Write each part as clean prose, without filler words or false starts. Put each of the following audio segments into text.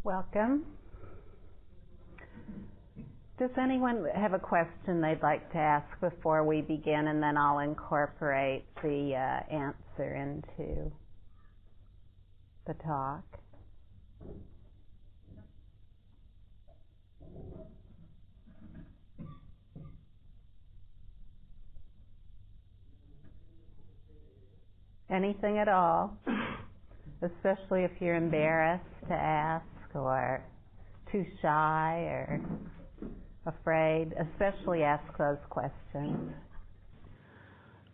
Welcome. Does anyone have a question they'd like to ask before we begin, and then I'll incorporate the answer into the talk? Anything at all, especially if you're embarrassed to ask or too shy or afraid, especially ask those questions.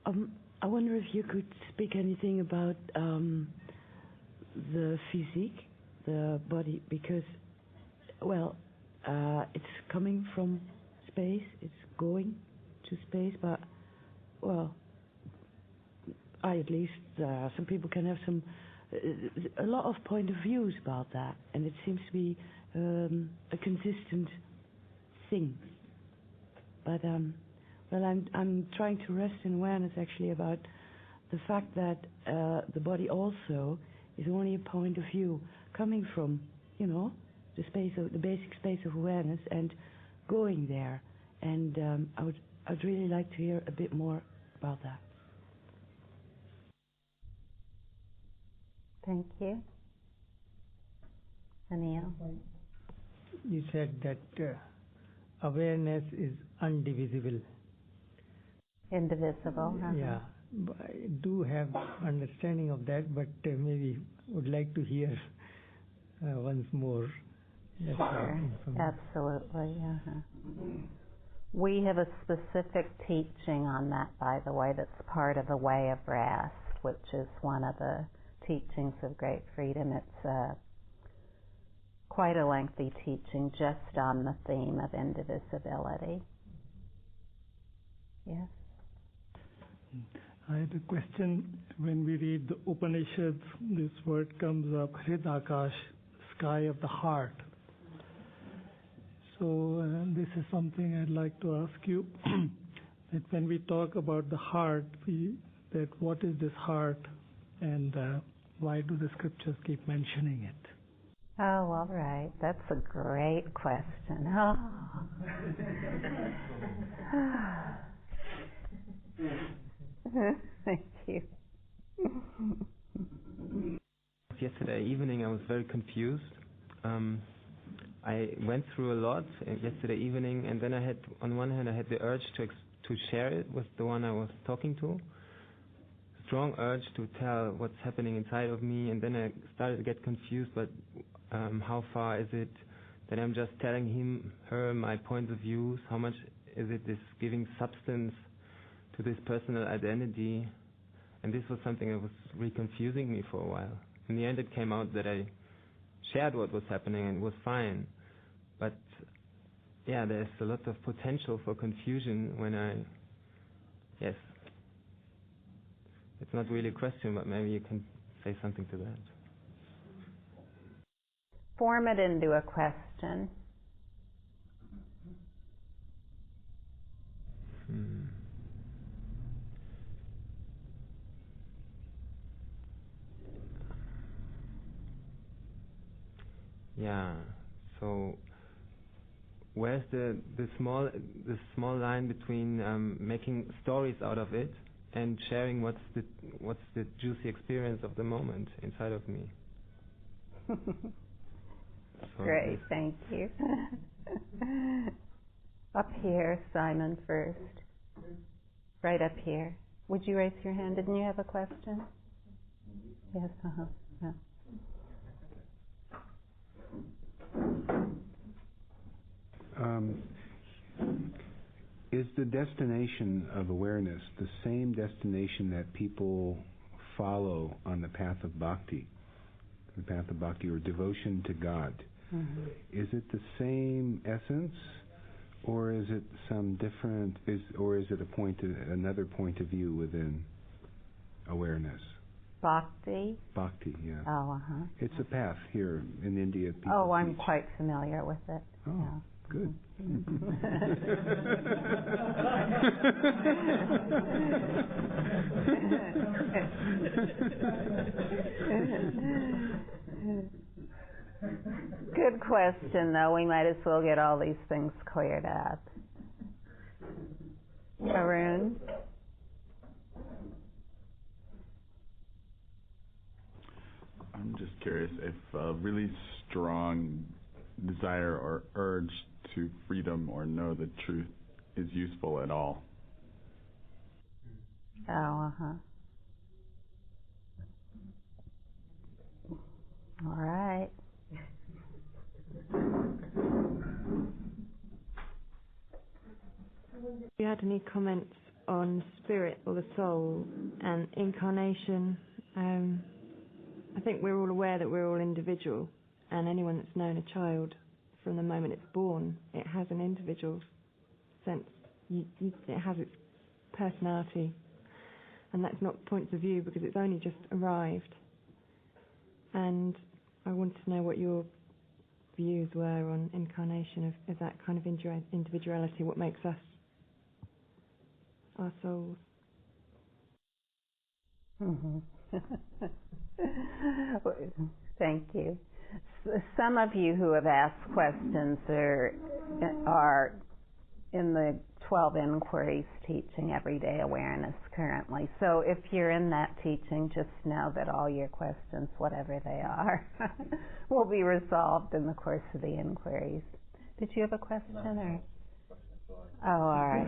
I wonder if you could speak anything about the physique, the body, because, it's coming from space, it's going to space, but, some people can have a lot of point of views about that, and it seems to be a consistent thing. But I'm trying to rest in awareness actually about the fact that the body also is only a point of view coming from, the space of the basic space of awareness and going there. And I'd really like to hear a bit more about that. Thank you. Anil? You said that awareness is undivisible. Indivisible. Uh-huh. Yeah, I do have understanding of that, but maybe would like to hear once more. Sure, absolutely. Uh-huh. We have a specific teaching on that, by the way, that's part of the Way of Rest, which is one of the teachings of Great Freedom. It's quite a lengthy teaching just on the theme of indivisibility. Yes? I had a question. When we read the Upanishads, this word comes up, Hridakash, sky of the heart. So this is something I'd like to ask you, that when we talk about the heart, that what is this heart, and why do the scriptures keep mentioning it? Oh, all right. That's a great question. Oh. Thank you. Yesterday evening I was very confused. I went through a lot yesterday evening, and then I had, on one hand, I had the urge to share it with the one I was talking to. Strong urge to tell what's happening inside of me, and then I started to get confused, but how far is it that I'm just telling her my points of views? How much is it this giving substance to this personal identity? And this was something that was really confusing me for a while. In the end it came out that I shared what was happening and it was fine. But yeah, there's a lot of potential for confusion when yes. It's not really a question, but maybe you can say something to that. Form it into a question. Yeah. So where's the small line between making stories out of it and sharing what's the juicy experience of the moment inside of me? Great, thank you. Up here, Simon first. Right up here. Would you raise your hand? Didn't you have a question? Yes, yeah. Is the destination of awareness the same destination that people follow on the path of bhakti? The path of bhakti, or devotion to God. Mm-hmm. Is it the same essence, or is it some different? Or is it another point of view within awareness? Bhakti. Bhakti, yeah. Oh, uh-huh. It's a path here in India. Oh, I'm quite familiar with it. Oh, yeah. Good. Good question, though. We might as well get all these things cleared up. Arun? I'm just curious if a really strong desire or urge to freedom or know the truth is useful at all. Oh, All right. You had any comments on spirit or the soul and incarnation? I think we're all aware that we're all individual, and anyone that's known a child from the moment it's born, it has an individual sense. It has its personality, and that's not points of view because it's only just arrived. And I wanted to know what your views were on incarnation of that kind of individuality, what makes us our souls. Thank you. Some of you who have asked questions are in the 12 Inquiries teaching everyday awareness currently. So if you're in that teaching, just know that all your questions, whatever they are, will be resolved in the course of the inquiries. Did you have a question? Or? Oh, all right.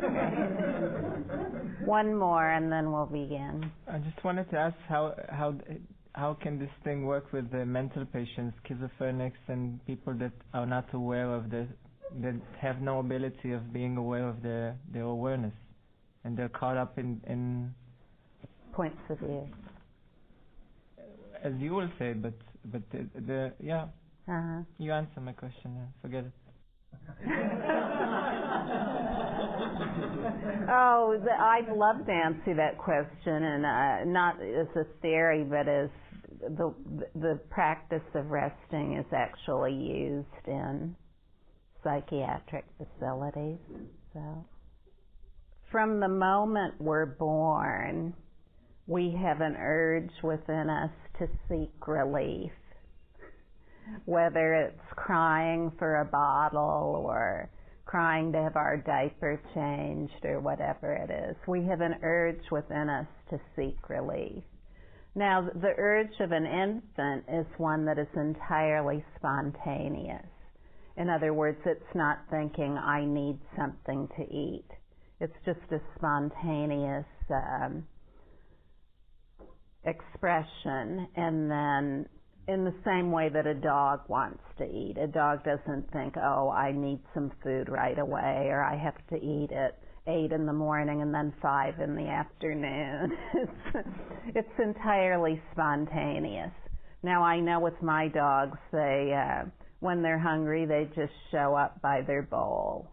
One more, and then we'll begin. I just wanted to ask how can this thing work with the mental patients, schizophrenics, and people that are not aware of that have no ability of being aware of their awareness, and they're caught up in points of view. As you will say, but yeah. You answer my question. Forget it. I'd love to answer that question, and not as a theory, but as the practice of resting is actually used in psychiatric facilities. So, from the moment we're born, we have an urge within us to seek relief, whether it's crying for a bottle or crying to have our diaper changed or whatever it is. We have an urge within us to seek relief. Now, the urge of an infant is one that is entirely spontaneous. In other words, it's not thinking, I need something to eat. It's just a spontaneous expression, and then in the same way that a dog wants to eat. A dog doesn't think, oh, I need some food right away, or I have to eat at 8 in the morning and then 5 in the afternoon. It's entirely spontaneous. Now, I know with my dogs, when they're hungry, they just show up by their bowl.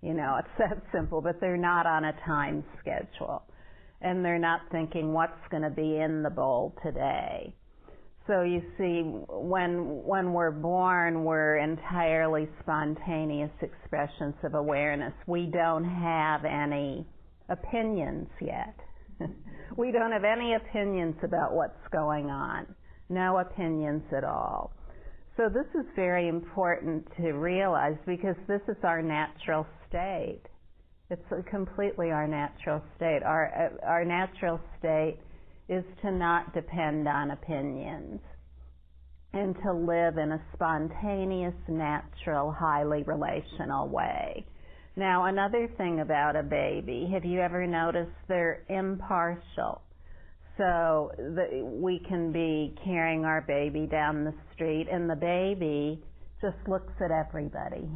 You know, it's that simple, but they're not on a time schedule. And they're not thinking, what's going to be in the bowl today? So you see, when we're born, we're entirely spontaneous expressions of awareness. We don't have any opinions yet. We don't have any opinions about what's going on. No opinions at all. So this is very important to realize because this is our natural state. It's completely our natural state. Our natural state is to not depend on opinions and to live in a spontaneous, natural, highly relational way. Now, another thing about a baby, have you ever noticed they're impartial? So we can be carrying our baby down the street and the baby just looks at everybody.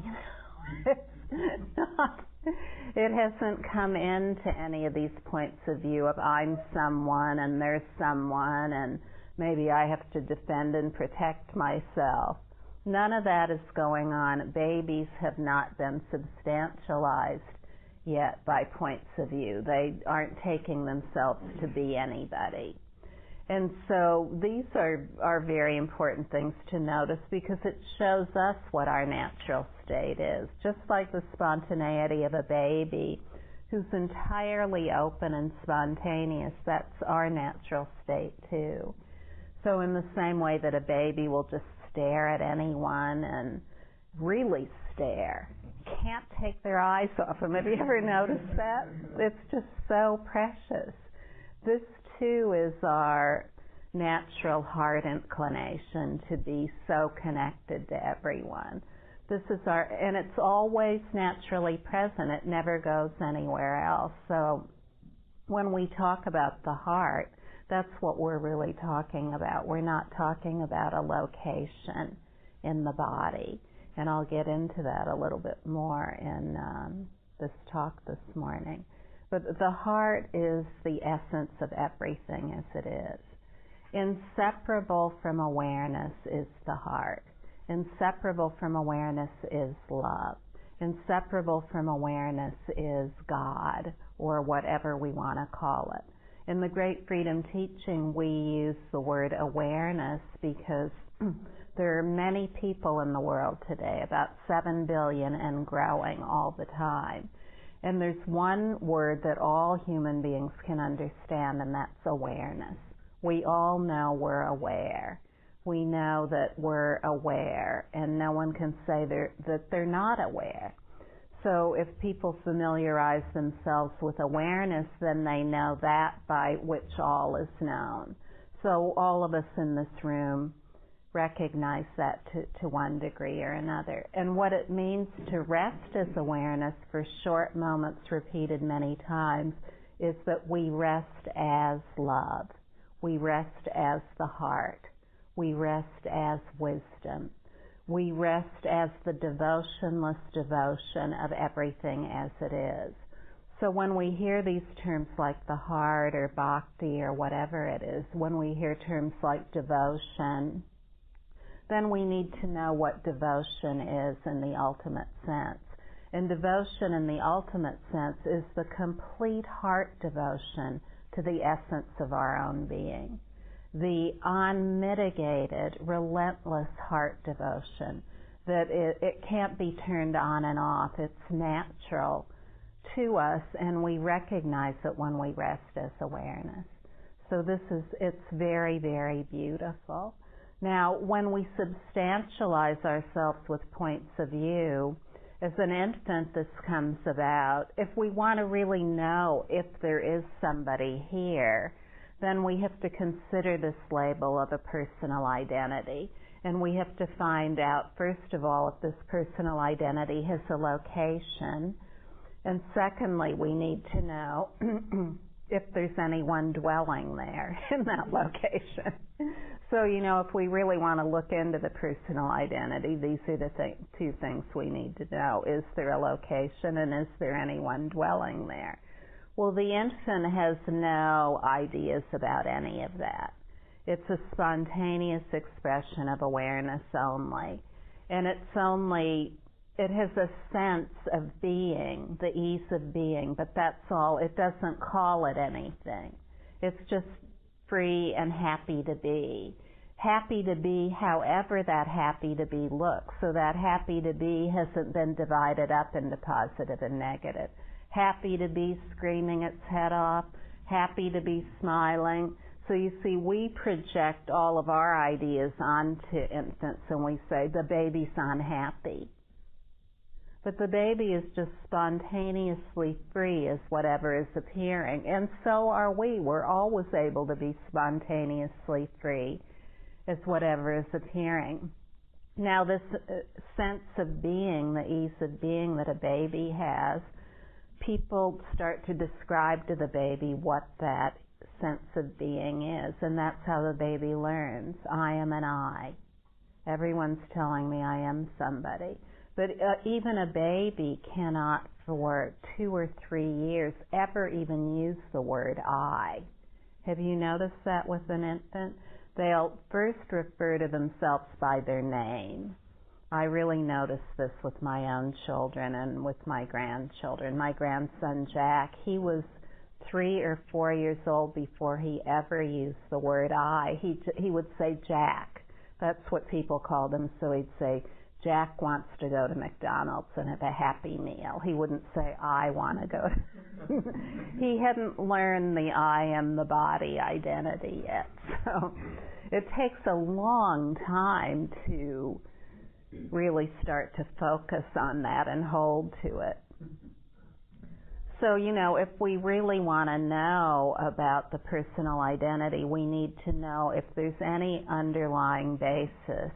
It hasn't come into any of these points of view of I'm someone and there's someone and maybe I have to defend and protect myself. None of that is going on. Babies have not been substantialized yet by points of view. They aren't taking themselves to be anybody. And so these are very important things to notice because it shows us what our natural state is. Just like the spontaneity of a baby who's entirely open and spontaneous, that's our natural state too. So in the same way that a baby will just stare at anyone and really stare. Can't take their eyes off them. Have you ever noticed that? It's just so precious. This too is our natural heart inclination to be so connected to everyone. This is and it's always naturally present. It never goes anywhere else. So when we talk about the heart, that's what we're really talking about. We're not talking about a location in the body. And I'll get into that a little bit more in this talk this morning. But the heart is the essence of everything as it is. Inseparable from awareness is the heart. Inseparable from awareness is love. Inseparable from awareness is God, or whatever we want to call it. In the Great Freedom Teaching, we use the word awareness because there are many people in the world today, about 7 billion and growing all the time. And there's one word that all human beings can understand, and that's awareness. We all know we're aware. We know that we're aware, and no one can say that they're not aware. So if people familiarize themselves with awareness, then they know that by which all is known. So all of us in this room recognize that to one degree or another. And what it means to rest as awareness for short moments repeated many times is that we rest as love. We rest as the heart. We rest as wisdom. We rest as the devotionless devotion of everything as it is. So when we hear these terms like the heart or bhakti or whatever it is, when we hear terms like devotion, then we need to know what devotion is in the ultimate sense. And devotion in the ultimate sense is the complete heart devotion to the essence of our own being. The unmitigated, relentless heart devotion, that it can't be turned on and off. It's natural to us, and we recognize it when we rest as awareness. So it's very, very beautiful. Now, when we substantialize ourselves with points of view, as an infant this comes about, if we want to really know if there is somebody here, then we have to consider this label of a personal identity. And we have to find out, first of all, if this personal identity has a location. And secondly, we need to know if there's anyone dwelling there in that location. So, if we really want to look into the personal identity, these are the two things we need to know. Is there a location, and is there anyone dwelling there? Well, the infant has no ideas about any of that. It's a spontaneous expression of awareness only. And it has a sense of being, the ease of being, but that's all. It doesn't call it anything. It's just free and happy to be. Happy to be however that happy to be looks. So that happy to be hasn't been divided up into positive and negative. Happy to be screaming its head off, happy to be smiling. So you see, we project all of our ideas onto infants and we say, the baby's unhappy. But the baby is just spontaneously free as whatever is appearing. And so are we. We're always able to be spontaneously free as whatever is appearing. Now this sense of being, the ease of being that a baby has, people start to describe to the baby what that sense of being is, and that's how the baby learns. I am an I. Everyone's telling me I am somebody. But even a baby cannot, for 2 or 3 years, ever even use the word I. Have you noticed that with an infant? They'll first refer to themselves by their name. I really noticed this with my own children and with my grandchildren. My grandson Jack, he was 3 or 4 years old before he ever used the word I. He would say Jack. That's what people called him, so he'd say Jack wants to go to McDonald's and have a Happy Meal. He wouldn't say, I want to go to... He hadn't learned the I am the body identity yet. So it takes a long time to really start to focus on that and hold to it. So, if we really want to know about the personal identity, we need to know if there's any underlying basis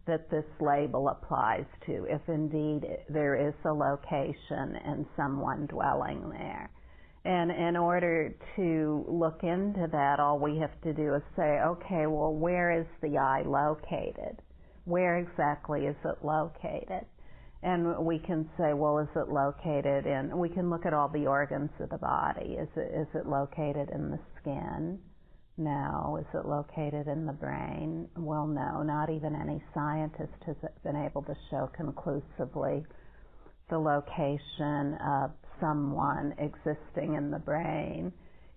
that this label applies to, if indeed there is a location and someone dwelling there. And in order to look into that, all we have to do is say, okay, well, where is the I located? Where exactly is it located? And we can say, well, is it located in, we can look at all the organs of the body. Is it located in the skin? No. Is it located in the brain? Well, no. Not even any scientist has been able to show conclusively the location of someone existing in the brain.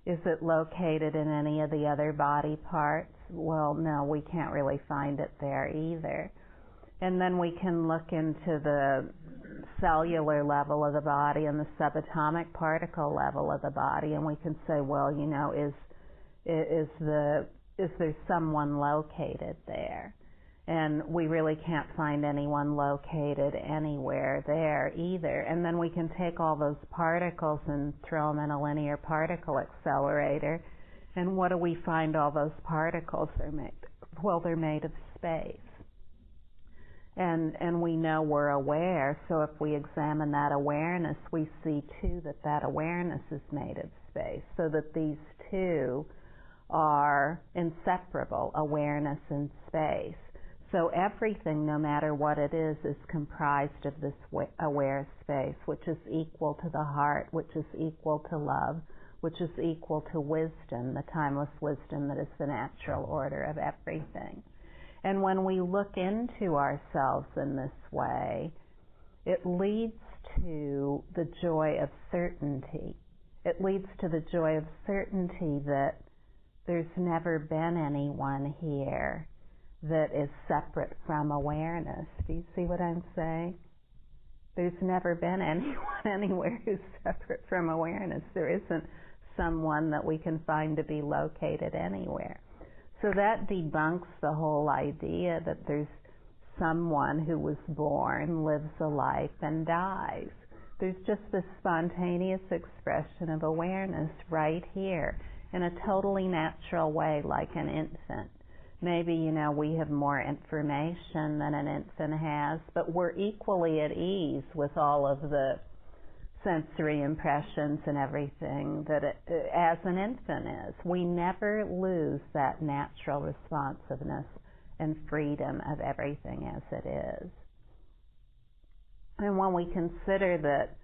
Is it located in any of the other body parts? Well, no, we can't really find it there either. And then we can look into the cellular level of the body and the subatomic particle level of the body, and we can say, well, is there someone located there? And we really can't find anyone located anywhere there either. And then we can take all those particles and throw them in a linear particle accelerator. And what do we find all those particles are made? Well, they're made of space. And we know we're aware, so if we examine that awareness, we see too that awareness is made of space, so that these two are inseparable, awareness and space. So everything, no matter what it is comprised of this aware space, which is equal to the heart, which is equal to love, which is equal to wisdom, the timeless wisdom that is the natural order of everything. And when we look into ourselves in this way, it leads to the joy of certainty. It leads to the joy of certainty that there's never been anyone here that is separate from awareness. Do you see what I'm saying? There's never been anyone anywhere who's separate from awareness. There isn't someone that we can find to be located anywhere. So that debunks the whole idea that there's someone who was born, lives a life, and dies. There's just this spontaneous expression of awareness right here in a totally natural way, like an infant. Maybe, we have more information than an infant has, but we're equally at ease with all of the sensory impressions and everything that as an infant is. We never lose that natural responsiveness and freedom of everything as it is. And when we consider that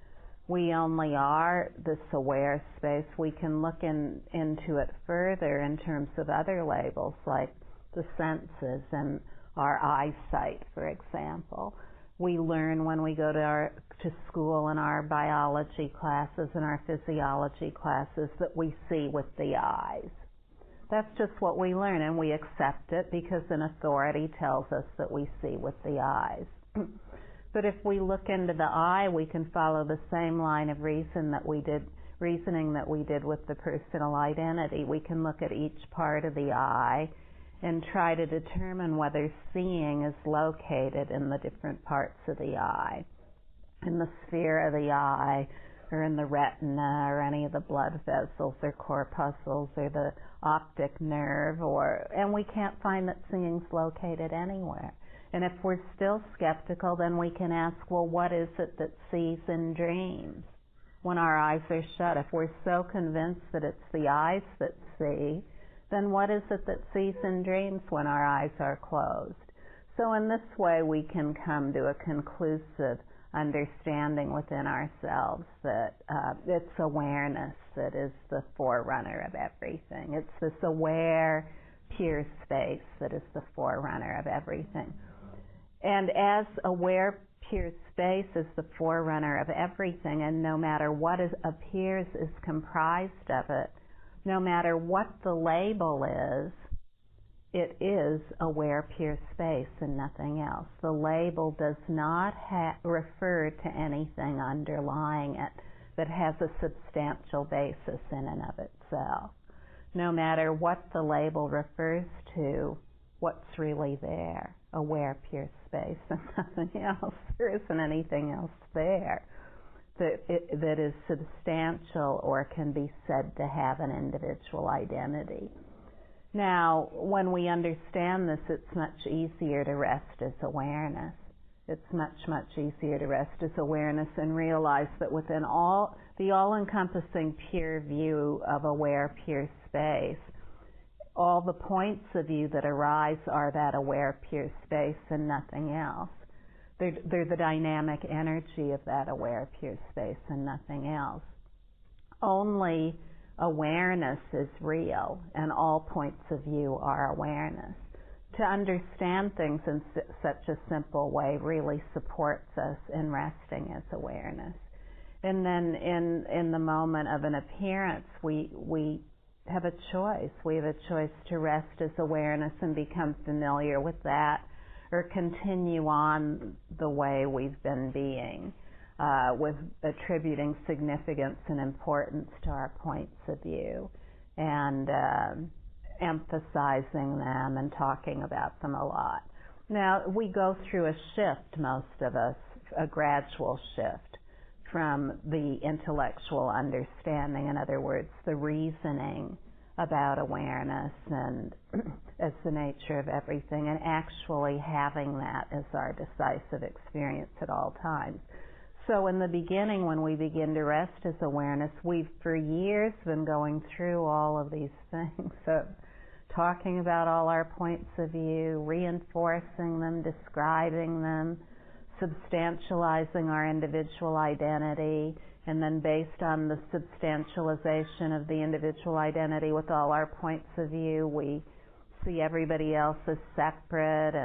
we only are this aware space, we can look into it further in terms of other labels like the senses and our eyesight, for example. We learn when we go to school in our biology classes and our physiology classes that we see with the eyes. That's just what we learn, and we accept it because an authority tells us that we see with the eyes. But if we look into the eye, we can follow the same line of reasoning that we did with the personal identity. We can look at each part of the eye and try to determine whether seeing is located in the different parts of the eye, in the sphere of the eye, or in the retina, or any of the blood vessels, or corpuscles, or the optic nerve, and we can't find that seeing's located anywhere. And if we're still skeptical, then we can ask, well, what is it that sees in dreams when our eyes are shut? If we're so convinced that it's the eyes that see, then what is it that sees in dreams when our eyes are closed? So in this way, we can come to a conclusive understanding within ourselves that it's awareness that is the forerunner of everything. It's this aware, pure space that is the forerunner of everything. And as aware, pure space is the forerunner of everything, and no matter what appears is comprised of it, no matter what the label is, it is aware pure space and nothing else. The label does not refer to anything underlying it that has a substantial basis in and of itself. No matter what the label refers to, what's really there? Aware pure space and nothing else. There isn't anything else there that is substantial or can be said to have an individual identity. Now, when we understand this, it's much easier to rest as awareness. It's much, much easier to rest as awareness and realize that within the all-encompassing pure view of aware pure space, all the points of view that arise are that aware pure space and nothing else. They're the dynamic energy of that aware pure space and nothing else. Only awareness is real, and all points of view are awareness. To understand things in such a simple way really supports us in resting as awareness. And then in the moment of an appearance, we have a choice. We have a choice to rest as awareness and become familiar with that, or continue on the way we've been being, with attributing significance and importance to our points of view, and emphasizing them and talking about them a lot. Now, we go through a shift, most of us, a gradual shift from the intellectual understanding, in other words, the reasoning about awareness and as the nature of everything, and actually having that as our decisive experience at all times. So in the beginning, when we begin to rest as awareness, we've for years been going through all of these things, so talking about all our points of view, reinforcing them, describing them, substantializing our individual identity, and then based on the substantialization of the individual identity with all our points of view, we see everybody else as separate,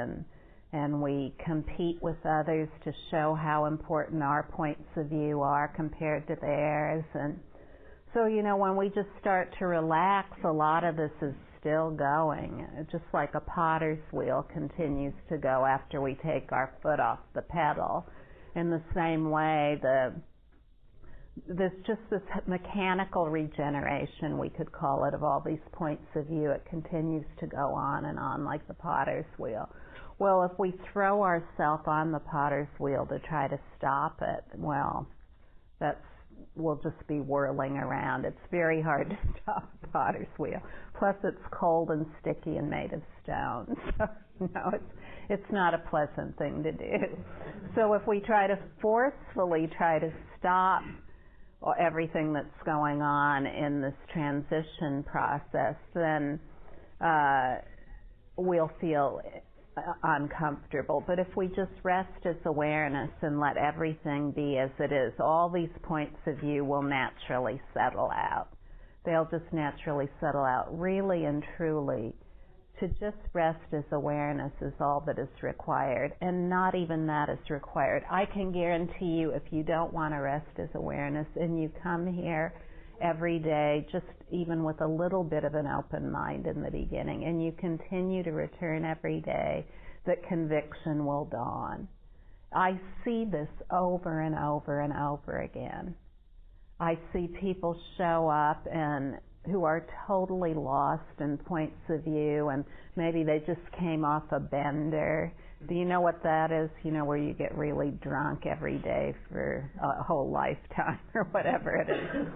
and we compete with others to show how important our points of view are compared to theirs. And so, when we just start to relax, a lot of this is still going, just like a potter's wheel continues to go after we take our foot off the pedal. In the same way, there's just this mechanical regeneration, we could call it, of all these points of view. It continues to go on and on like the potter's wheel. Well, if we throw ourselves on the potter's wheel to try to stop it, well, we'll just be whirling around. It's very hard to stop the potter's wheel. Plus, it's cold and sticky and made of stone. So, it's not a pleasant thing to do. So if we try to forcefully stop everything that's going on in this transition process, then we'll feel uncomfortable. But if we just rest as awareness and let everything be as it is, all these points of view will naturally settle out. They'll just naturally settle out. Really and truly, to just rest as awareness is all that is required, and not even that is required. I can guarantee you, if you don't want to rest as awareness and you come here every day, just even with a little bit of an open mind in the beginning, and you continue to return every day, that conviction will dawn. I see this over and over and over again. I see people show up and who are totally lost in points of view, and maybe they just came off a bender. Do you know what that is? Where you get really drunk every day for a whole lifetime or whatever it is.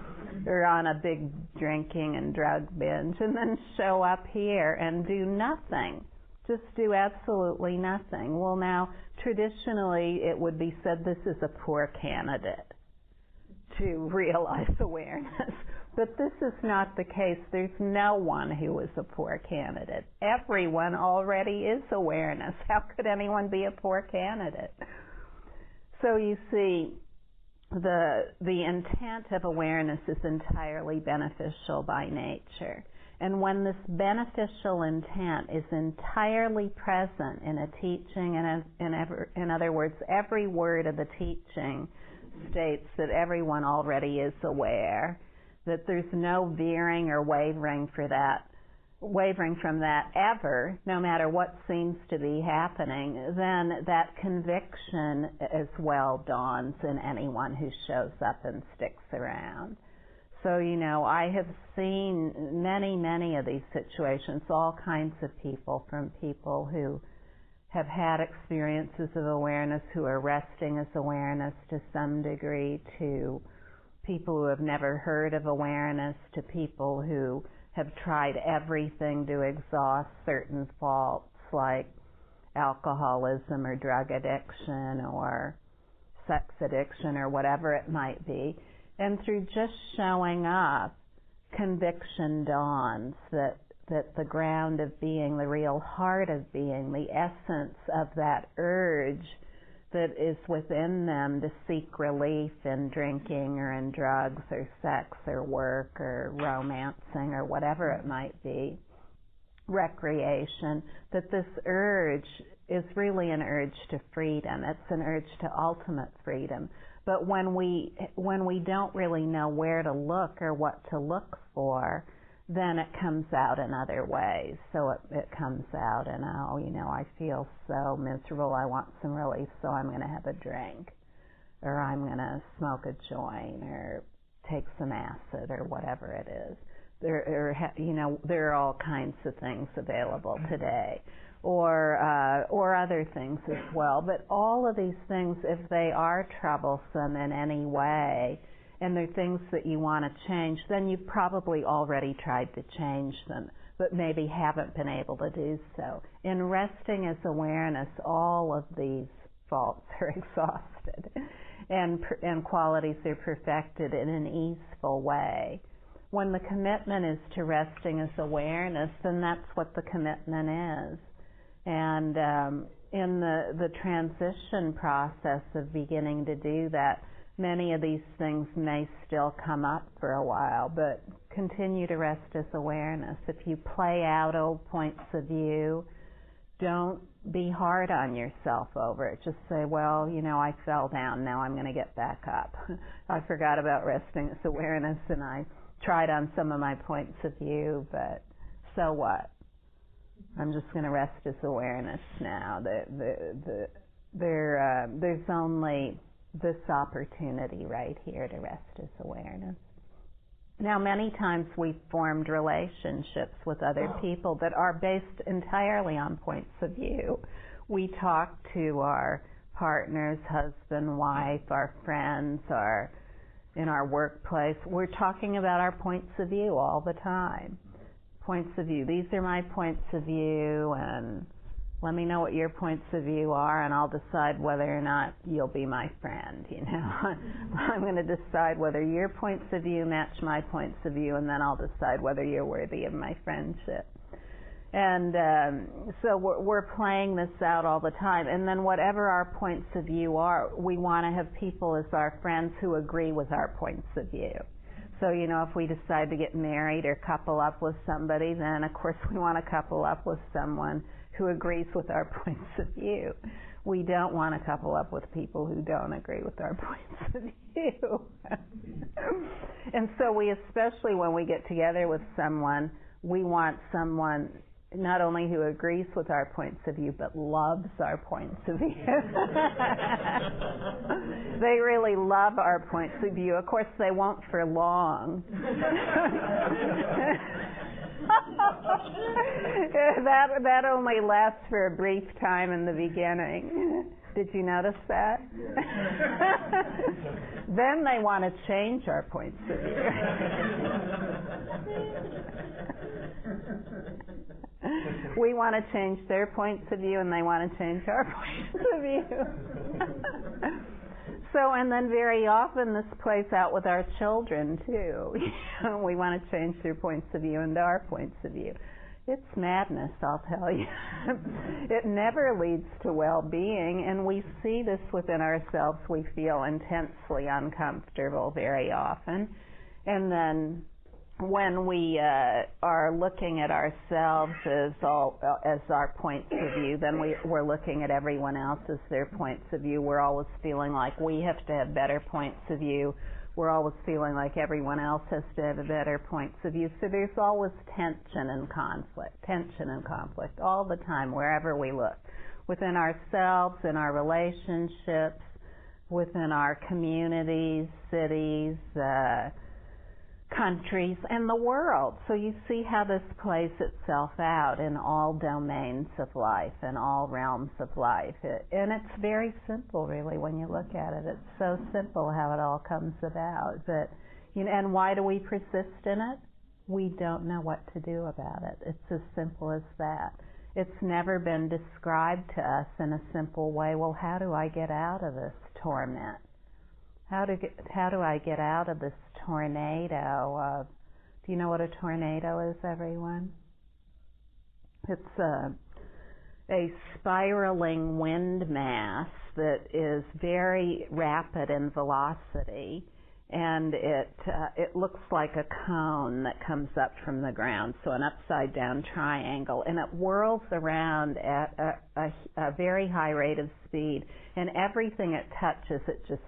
Or on a big drinking and drug binge, and then show up here and do nothing. Just do absolutely nothing. Well, now, traditionally, it would be said this is a poor candidate to realize awareness. But this is not the case. There's no one who is a poor candidate. Everyone already is awareness. How could anyone be a poor candidate? So you see, the intent of awareness is entirely beneficial by nature. And when this beneficial intent is entirely present in a teaching, and in other words, every word of the teaching states that everyone already is aware, that there's no veering or wavering for that wavering from that ever, no matter what seems to be happening, then that conviction as well dawns in anyone who shows up and sticks around. So, I have seen many of these situations, all kinds of people, from people who have had experiences of awareness, who are resting as awareness to some degree, to people who have never heard of awareness, to people who have tried everything to exhaust certain faults like alcoholism or drug addiction or sex addiction or whatever it might be. And through just showing up, conviction dawns that the ground of being, the real heart of being, the essence of that urge that is within them to seek relief in drinking or in drugs or sex or work or romancing or whatever it might be, recreation, that this urge is really an urge to freedom. It's an urge to ultimate freedom. But when we don't really know where to look or what to look for, then it comes out in other ways. So it comes out in, I feel so miserable, I want some relief, so I'm going to have a drink, or I'm going to smoke a joint, or take some acid, or whatever it is. There are all kinds of things available today, or other things as well. But all of these things, if they are troublesome in any way, and they're things that you want to change, then you've probably already tried to change them, but maybe haven't been able to do so. In resting as awareness, all of these faults are exhausted, and qualities are perfected in an easeful way. When the commitment is to resting as awareness, then that's what the commitment is. And in the transition process of beginning to do that, many of these things may still come up for a while, but continue to rest as awareness. If you play out old points of view, don't be hard on yourself over it. Just say, well, I fell down, now I'm going to get back up. I forgot about resting as awareness, and I tried on some of my points of view, but so what? I'm just going to rest as awareness now. There's only this opportunity right here to rest as awareness. Now, many times we've formed relationships with other people that are based entirely on points of view. We talk to our partners, husband, wife, our friends, in our workplace. We're talking about our points of view all the time. Points of view. These are my points of view, and let me know what your points of view are, and I'll decide whether or not you'll be my friend, I'm going to decide whether your points of view match my points of view, and then I'll decide whether you're worthy of my friendship. And so we're playing this out all the time. And then whatever our points of view are, we want to have people as our friends who agree with our points of view. So, if we decide to get married or couple up with somebody, then of course we want to couple up with someone who agrees with our points of view. We don't want to couple up with people who don't agree with our points of view. And so especially when we get together with someone, we want someone not only who agrees with our points of view, but loves our points of view. They really love our points of view. Of course, they won't for long. That only lasts for a brief time in the beginning. Did you notice that? Then they want to change our points of view. We want to change their points of view, and they want to change our points of view. So, and then very often this plays out with our children too. We want to change their points of view into our points of view. It's madness, I'll tell you. It never leads to well-being, and we see this within ourselves. We feel intensely uncomfortable very often. And then when we are looking at ourselves as our points of view, then we're looking at everyone else as their points of view. We're always feeling like we have to have better points of view. we're always feeling like everyone else has to have a better points of view. So there's always tension and conflict all the time, wherever we look. Within ourselves, in our relationships, within our communities, cities, countries, and the world. So you see how this plays itself out in all domains of life, in all realms of life. And it's very simple, really, when you look at it. It's so simple how it all comes about. But, and why do we persist in it? We don't know what to do about it. It's as simple as that. It's never been described to us in a simple way. Well, how do I get out of this torment? How do I get out of this tornado of, do you know what a tornado is, everyone? It's a spiraling wind mass that is very rapid in velocity, and it looks like a cone that comes up from the ground, so an upside down triangle, and it whirls around at a very high rate of speed, and everything it touches, it just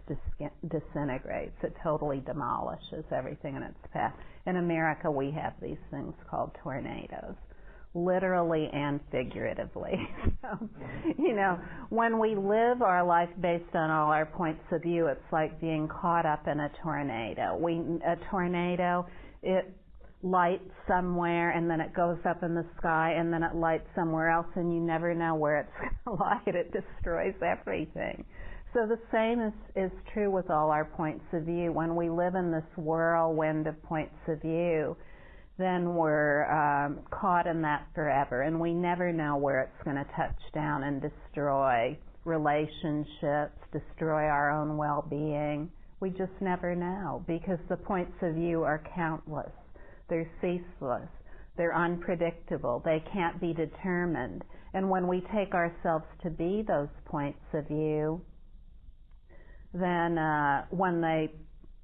disintegrates. It totally demolishes everything in its path. In America, we have these things called tornadoes, literally and figuratively. So, when we live our life based on all our points of view, it's like being caught up in a tornado. A tornado, it lights somewhere, and then it goes up in the sky, and then it lights somewhere else, and you never know where it's going to light. It destroys everything. So the same is true with all our points of view. When we live in this whirlwind of points of view, then we're caught in that forever, and we never know where it's going to touch down and destroy relationships, destroy our own well-being. We just never know, because the points of view are countless. They're ceaseless. They're unpredictable. They can't be determined. And when we take ourselves to be those points of view, then when they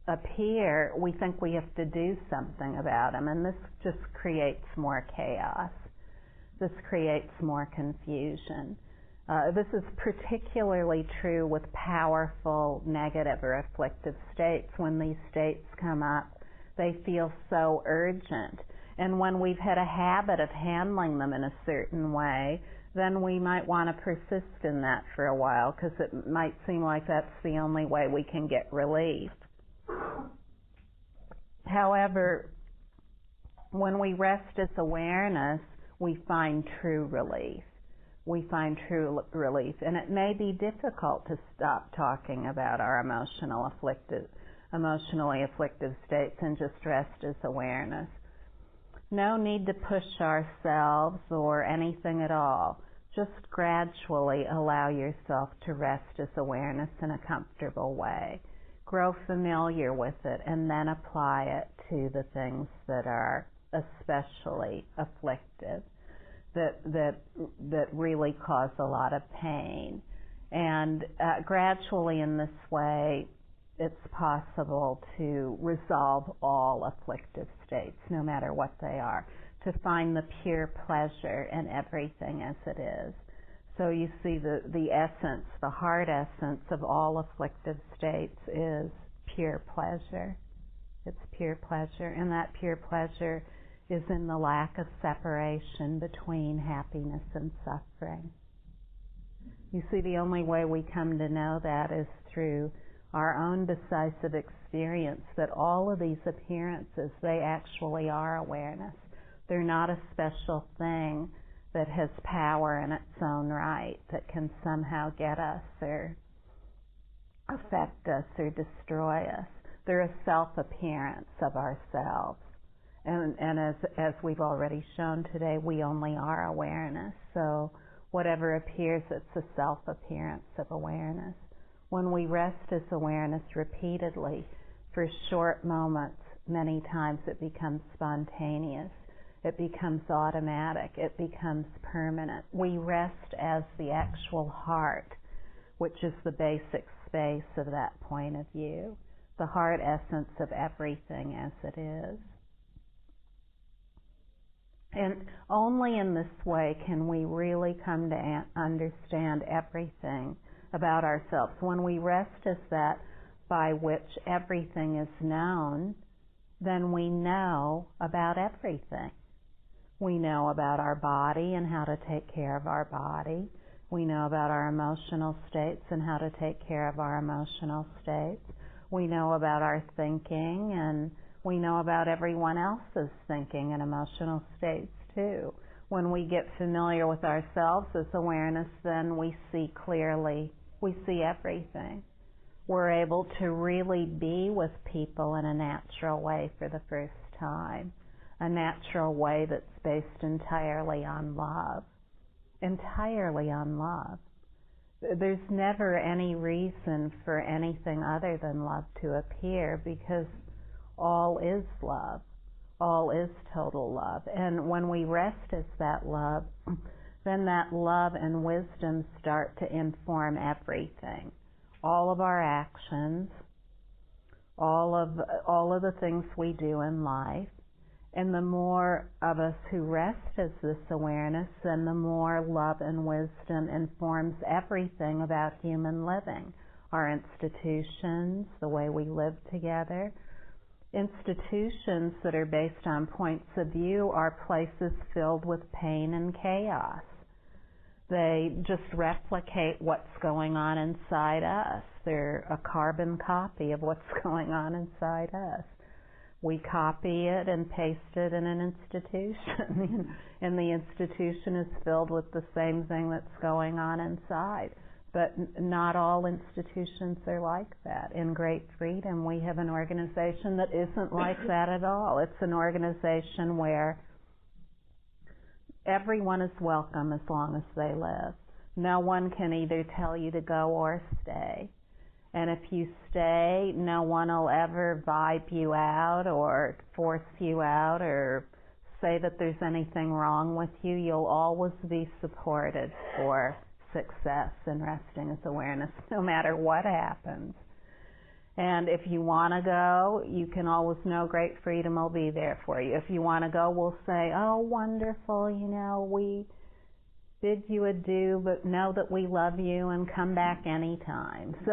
appear, we think we have to do something about them, and this just creates more chaos. This creates more confusion. This is particularly true with powerful negative or afflictive states. When these states come up, they feel so urgent. And when we've had a habit of handling them in a certain way, then we might want to persist in that for a while, because it might seem like that's the only way we can get relief. However, when we rest as awareness, we find true relief. We find true relief. And it may be difficult to stop talking about our emotionally afflictive states and just rest as awareness. No need to push ourselves or anything at all. Just gradually allow yourself to rest as awareness in a comfortable way. Grow familiar with it, and then apply it to the things that are especially afflictive, that really cause a lot of pain. And gradually in this way, it's possible to resolve all afflictive states, no matter what they are, to find the pure pleasure in everything as it is. So you see the essence, the heart essence of all afflictive states is pure pleasure. It's pure pleasure, and that pure pleasure is in the lack of separation between happiness and suffering. You see, the only way we come to know that is through our own decisive experience that all of these appearances, they actually are awareness. They're not a special thing that has power in its own right, that can somehow get us or affect us or destroy us. They're a self-appearance of ourselves. And as we've already shown today, we only are awareness. So whatever appears, it's a self-appearance of awareness. When we rest as awareness repeatedly for short moments, many times it becomes spontaneous. It becomes automatic. It becomes permanent. We rest as the actual heart, which is the basic space of that point of view, the heart essence of everything as it is. And only in this way can we really come to understand everything about ourselves. When we rest as that by which everything is known, then we know about everything. We know about our body and how to take care of our body. We know about our emotional states and how to take care of our emotional states. We know about our thinking, and we know about everyone else's thinking and emotional states too. When we get familiar with ourselves as awareness, then we see clearly, we see everything. We're able to really be with people in a natural way for the first time, a natural way that's based entirely on love. Entirely on love. There's never any reason for anything other than love to appear, because all is love. All is total love. And when we rest as that love, then that love and wisdom start to inform everything. All of our actions, all of the things we do in life. And the more of us who rest as this awareness, then the more love and wisdom informs everything about human living. Our institutions, the way we live together. Institutions that are based on points of view are places filled with pain and chaos. They just replicate what's going on inside us. They're a carbon copy of what's going on inside us. We copy it and paste it in an institution, and the institution is filled with the same thing that's going on inside. But not all institutions are like that. In Great Freedom, we have an organization that isn't like that at all. It's an organization where everyone is welcome as long as they live. No one can either tell you to go or stay. And if you stay, no one will ever vibe you out or force you out or say that there's anything wrong with you. You'll always be supported for success in resting as awareness, no matter what happens. And if you want to go, you can always know Great Freedom will be there for you. If you want to go, we'll say, oh, wonderful, we bid you adieu, but know that we love you and come back anytime. So,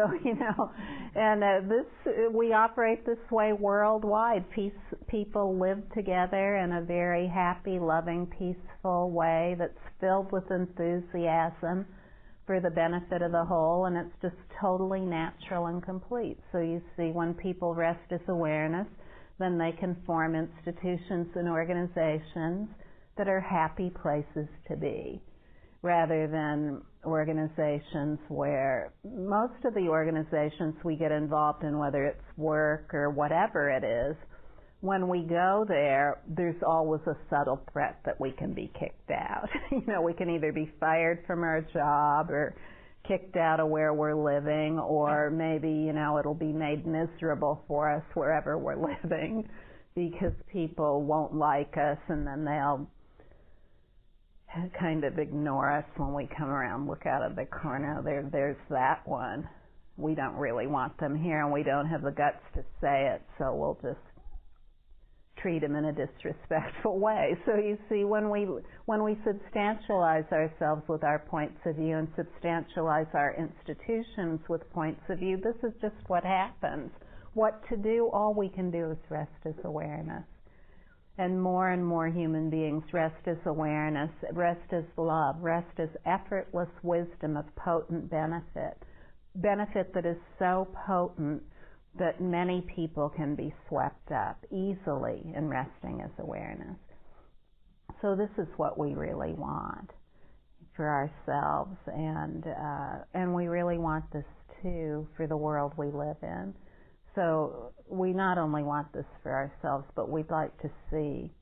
and we operate this way worldwide. People live together in a very happy, loving, peaceful way that's filled with enthusiasm for the benefit of the whole, and it's just totally natural and complete. So you see, when people rest as awareness, then they can form institutions and organizations that are happy places to be, rather than organizations where most of the organizations we get involved in, whether it's work or whatever it is, when we go there, there's always a subtle threat that we can be kicked out. We can either be fired from our job or kicked out of where we're living, or maybe, it'll be made miserable for us wherever we're living because people won't like us, and then they'll kind of ignore us when we come around, look out of the corner. There's that one. We don't really want them here, and we don't have the guts to say it, so we'll just treat them in a disrespectful way. So you see, when we substantialize ourselves with our points of view and substantialize our institutions with points of view, this is just what happens. What to do? All we can do is rest as awareness. And more human beings rest as awareness, rest as love, rest as effortless wisdom of potent benefit. Benefit that is so potent that many people can be swept up easily in resting as awareness. So this is what we really want for ourselves, and we really want this too for the world we live in. So we not only want this for ourselves, but we'd like to see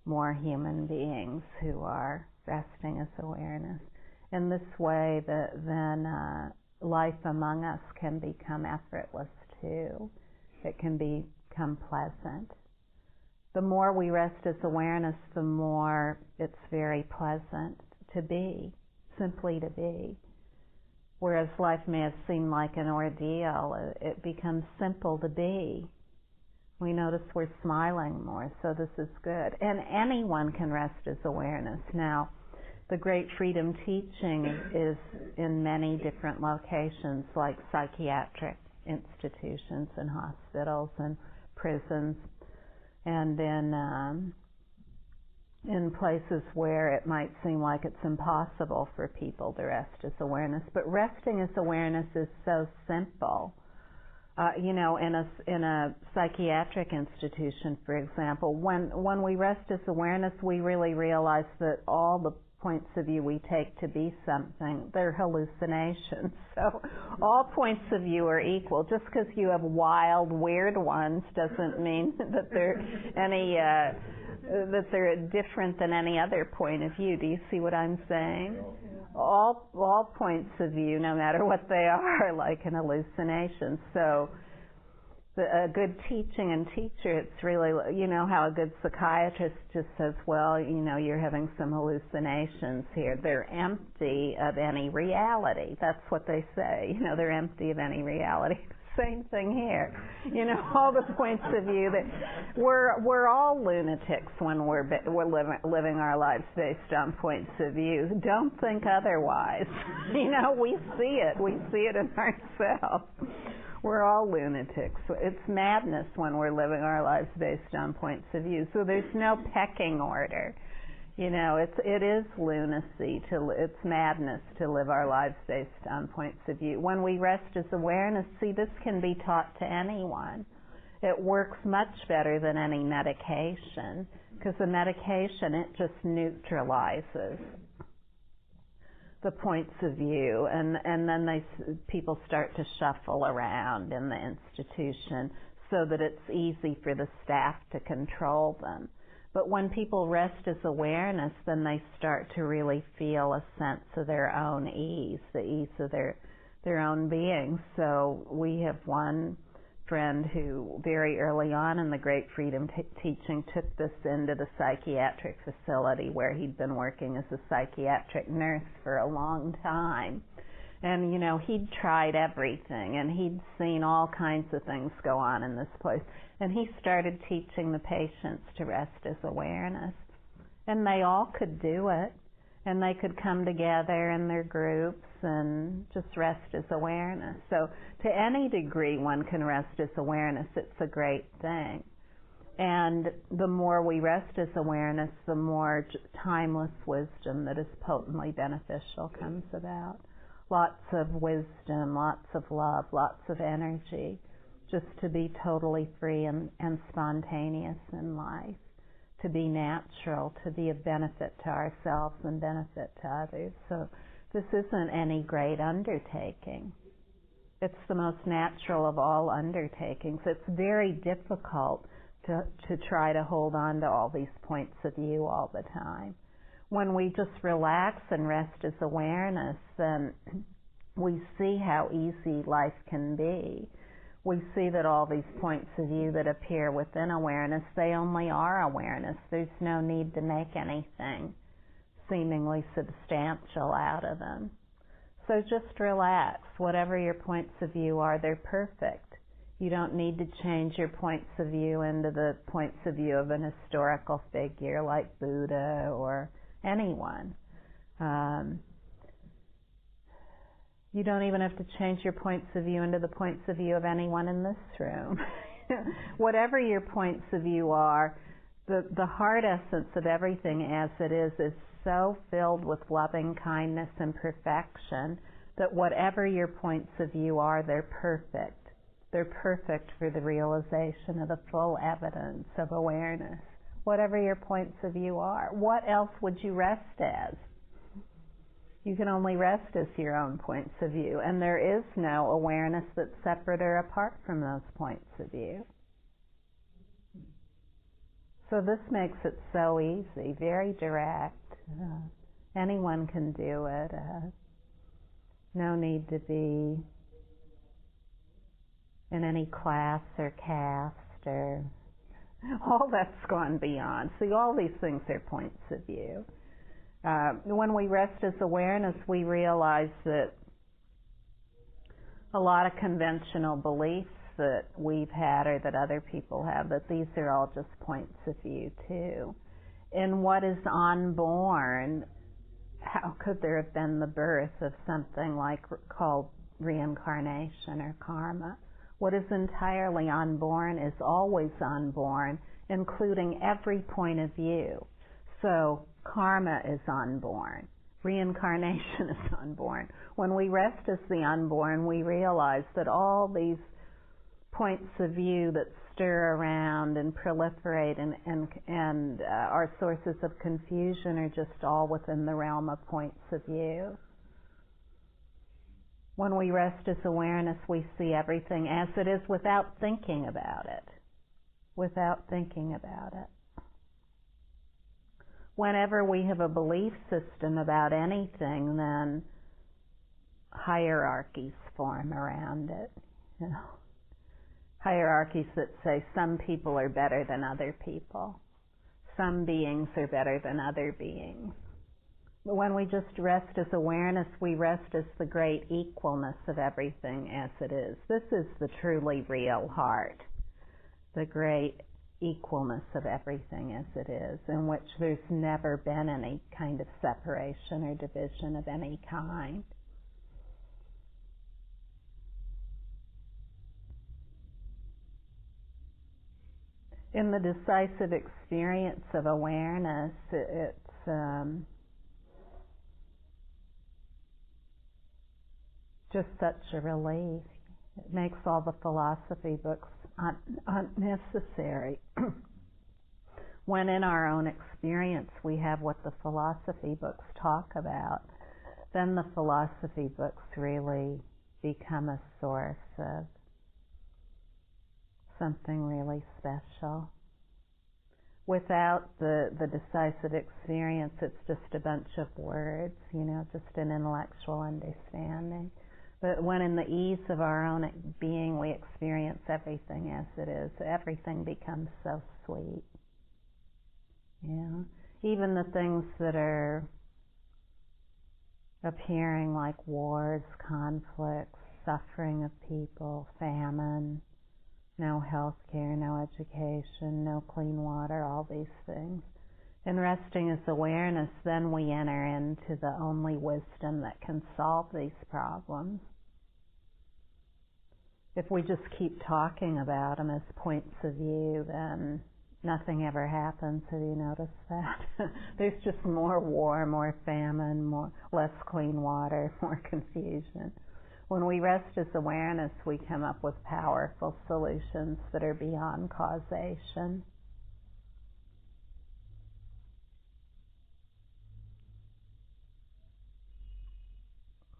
more human beings who are resting as awareness. In this way, then life among us can become effortless too. It can become pleasant. The more we rest as awareness, the more it's very pleasant to be, simply to be. Whereas life may have seemed like an ordeal, it becomes simple to be. We notice we're smiling more, so this is good. And anyone can rest as awareness. Now, the Great Freedom teaching is in many different locations, like psychiatric institutions and hospitals and prisons, and in places where it might seem like it's impossible for people to rest as awareness. But resting as awareness is so simple. In a psychiatric institution, for example, when we rest as awareness, we really realize that all the points of view we take to be something, they're hallucinations. So all points of view are equal. Just because you have wild, weird ones doesn't mean that they're that they're different than any other point of view. Do you see what I'm saying? All points of view, no matter what they are like an hallucination. So a good teaching and teacher, it's really, how a good psychiatrist just says, well, you're having some hallucinations here. They're empty of any reality. That's what they say. They're empty of any reality. Same thing here. All the points of view that we're all lunatics when we're living our lives based on points of view. Don't think otherwise. We see it. We see it in ourselves. We're all lunatics. It's madness when we're living our lives based on points of view. So there's no pecking order. It is lunacy, it's madness to live our lives based on points of view. When we rest as awareness, see, this can be taught to anyone. It works much better than any medication, because the medication, it just neutralizes the points of view, and then people start to shuffle around in the institution so that it's easy for the staff to control them. But when people rest as awareness, then they start to really feel a sense of their own ease, the ease of their own being. So we have one friend who very early on in the Great Freedom teaching took this into the psychiatric facility where he'd been working as a psychiatric nurse for a long time. And, he'd tried everything, and he'd seen all kinds of things go on in this place. And he started teaching the patients to rest as awareness. And they all could do it, and they could come together in their groups and just rest as awareness. So to any degree one can rest as awareness. It's a great thing. And the more we rest as awareness, the more timeless wisdom that is potently beneficial comes about. Lots of wisdom, lots of love, lots of energy, just to be totally free and spontaneous in life, to be natural, to be of benefit to ourselves and benefit to others. So this isn't any great undertaking. It's the most natural of all undertakings. It's very difficult to try to hold on to all these points of view all the time. When we just relax and rest as awareness, then we see how easy life can be. We see that all these points of view that appear within awareness, they only are awareness. There's no need to make anything seemingly substantial out of them. So just relax. Whatever your points of view are, they're perfect. You don't need to change your points of view into the points of view of an historical figure like Buddha or anyone. You don't even have to change your points of view into the points of view of anyone in this room. Whatever your points of view are, the heart essence of everything as it is so filled with loving kindness and perfection that whatever your points of view are, they're perfect. They're perfect for the realization of the full evidence of awareness. Whatever your points of view are. What else would you rest as? You can only rest as your own points of view, and there is no awareness that's separate or apart from those points of view. So this makes it so easy, very direct. Anyone can do it. No need to be in any class or caste or all that's gone beyond. See, all these things are points of view. When we rest as awareness, we realize that a lot of conventional beliefs that we've had or that other people have, that these are all just points of view too. In what is unborn, how could there have been the birth of something like called reincarnation or karma? What is entirely unborn is always unborn, including every point of view. So karma is unborn. Reincarnation is unborn. When we rest as the unborn, we realize that all these points of view that stir around and proliferate and are sources of confusion are just all within the realm of points of view. When we rest as awareness, we see everything as it is without thinking about it. Without thinking about it. Whenever we have a belief system about anything, then hierarchies form around it. You know, hierarchies that say some people are better than other people. Some beings are better than other beings. But when we just rest as awareness, we rest as the great equalness of everything as it is. This is the truly real heart, the great equalness of everything as it is, in which there's never been any kind of separation or division of any kind. In the decisive experience of awareness, it's just such a relief. It makes all the philosophy books unnecessary. When in our own experience we have what the philosophy books talk about, then the philosophy books really become a source of something really special. Without the decisive experience, it's just a bunch of words, just an intellectual understanding. But when in the ease of our own being we experience everything as it is, everything becomes so sweet. Even the things that are appearing like wars, conflicts, suffering of people, famine, no health care, no education, no clean water, all these things. In resting as awareness, then we enter into the only wisdom that can solve these problems. If we just keep talking about them as points of view, then nothing ever happens. Have you noticed that? There's just more war, more famine, less clean water, more confusion. When we rest as awareness, we come up with powerful solutions that are beyond causation.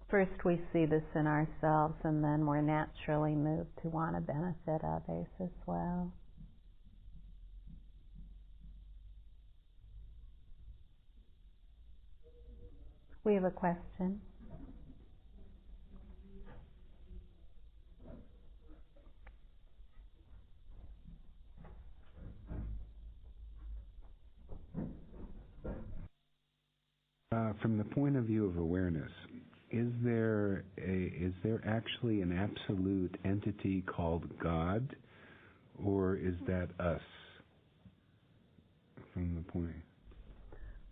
First we see this in ourselves, and then we're naturally moved to want to benefit others as well. We have a question. From the point of view of awareness, is there actually an absolute entity called God, or is that us? From the point.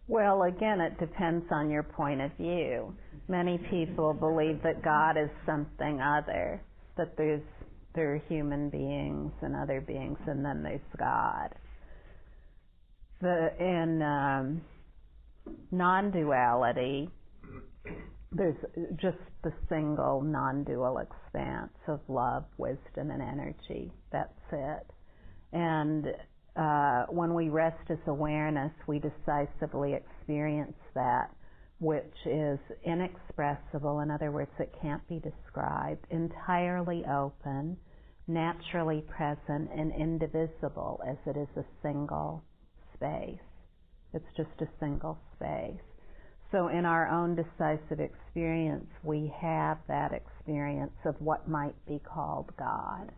Well, again, it depends on your point of view. Many people believe that God is something other, that there are human beings and other beings, and then there's God. In non-duality, there's just the single non-dual expanse of love, wisdom, and energy. That's it. And when we rest as awareness, we decisively experience that which is inexpressible. In other words, it can't be described, entirely open, naturally present, and indivisible, as it is a single space. It's just a single space. So in our own decisive experience, we have that experience of what might be called God.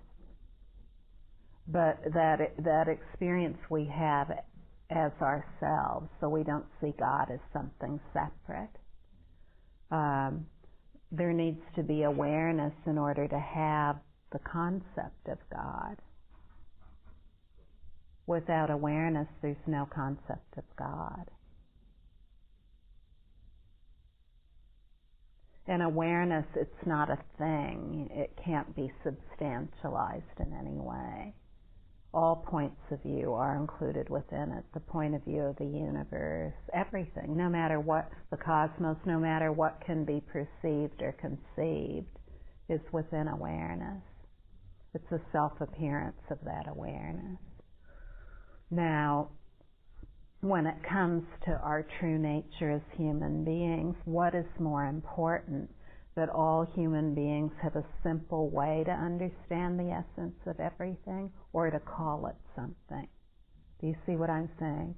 But that experience we have as ourselves, so we don't see God as something separate. There needs to be awareness in order to have the concept of God. Without awareness, there's no concept of God. In awareness, it's not a thing. It can't be substantialized in any way. All points of view are included within it. The point of view of the universe, everything, no matter what, the cosmos, no matter what can be perceived or conceived, is within awareness. It's a self-appearance of that awareness. Now, when it comes to our true nature as human beings, what is more important? That all human beings have a simple way to understand the essence of everything, or to call it something? Do you see what I'm saying?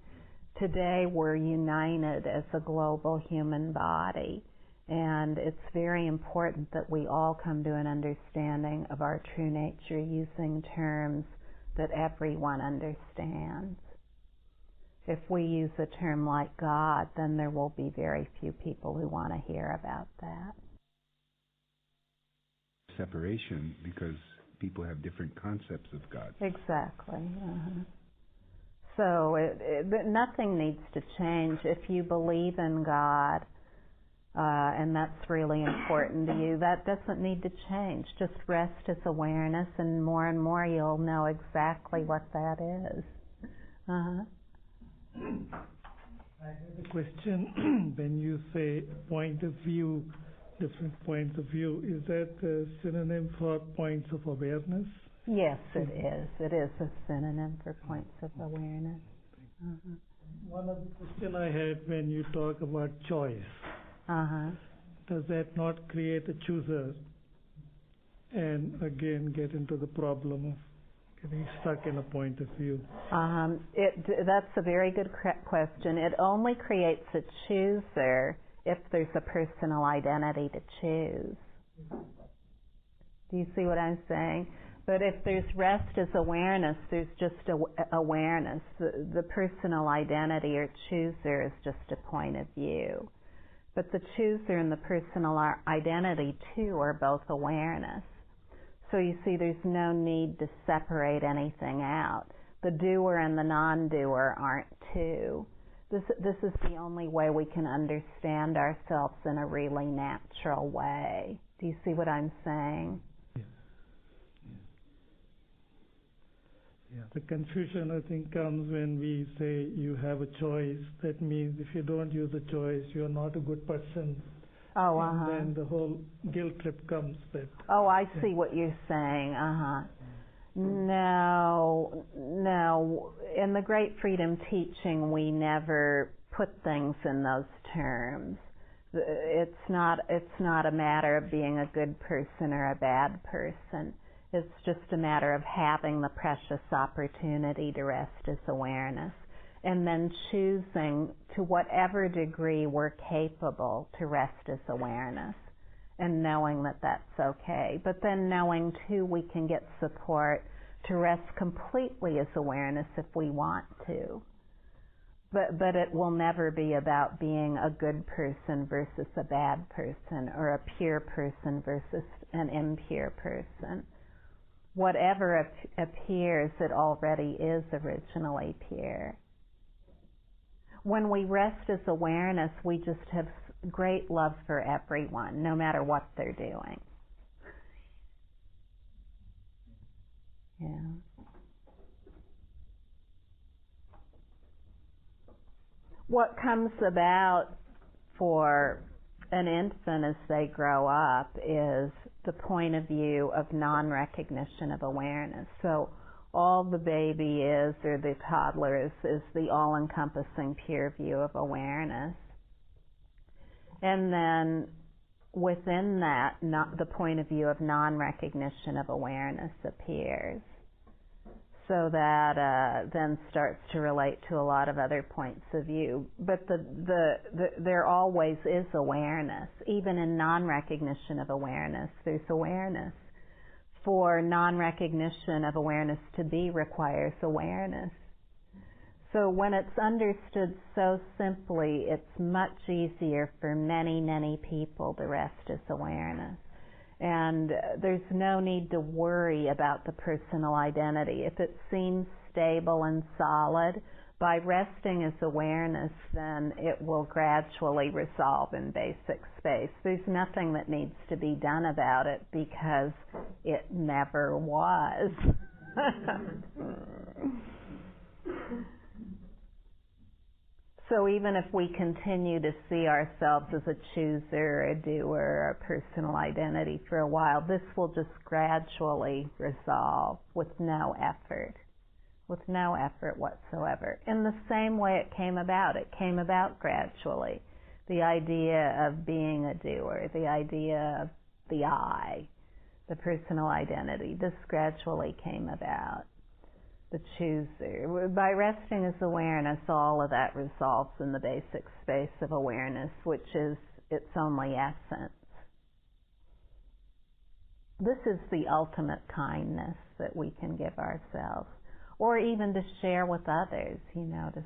Today we're united as a global human body, and it's very important that we all come to an understanding of our true nature using terms that everyone understands. If we use a term like God, then there will be very few people who want to hear about that. Separation, because people have different concepts of God. Exactly. So nothing needs to change. If you believe in God, and that's really important to you, that doesn't need to change. Just rest as awareness, and more you'll know exactly what that is. I have a question. When you say point of view, different points of view, is that a synonym for points of awareness? Yes, it is. It is a synonym for points of awareness. One of the questions I had, when you talk about choice, does that not create a chooser and again get into the problem of getting stuck in a point of view? That's a very good question. It only creates a chooser if there's a personal identity to choose. Do you see what I'm saying? But if there's rest as awareness, there's just awareness. The personal identity or chooser is just a point of view. But the chooser and the personal identity, too, are both awareness. So you see, there's no need to separate anything out. The doer and the non-doer aren't two. This is the only way we can understand ourselves in a really natural way. Do you see what I'm saying? Yeah. The confusion, I think, comes when we say you have a choice. That means if you don't use a choice, you're not a good person. And then the whole guilt trip comes. I see what you're saying. No, in the Great Freedom Teaching, we never put things in those terms. It's not a matter of being a good person or a bad person. It's just a matter of having the precious opportunity to rest as awareness, and then choosing to whatever degree we're capable to rest as awareness, and knowing that that's okay. But then knowing, too, we can get support to rest completely as awareness if we want to. But it will never be about being a good person versus a bad person, or a pure person versus an impure person. Whatever appears, it already is originally pure. When we rest as awareness, we just have great love for everyone, no matter what they're doing. Yeah. What comes about for an infant as they grow up is the point of view of non-recognition of awareness. So all the baby is, or the toddler is the all-encompassing pure view of awareness. And then within that, the point of view of non-recognition of awareness appears. So that then starts to relate to a lot of other points of view. But there always is awareness. Even in non-recognition of awareness, there's awareness. For non-recognition of awareness to be requires awareness. So when it's understood so simply, it's much easier for many, many people to rest as awareness. And there's no need to worry about the personal identity. If it seems stable and solid, by resting as awareness, then it will gradually resolve in basic space. There's nothing that needs to be done about it because it never was. So even if we continue to see ourselves as a chooser, a doer, a personal identity for a while, this will just gradually resolve with no effort whatsoever. In the same way it came about. It came about gradually. The idea of being a doer, the idea of the I, the personal identity, this gradually came about. The chooser. By resting as awareness, all of that resolves in the basic space of awareness, which is its only essence. This is the ultimate kindness that we can give ourselves, or even to share with others, to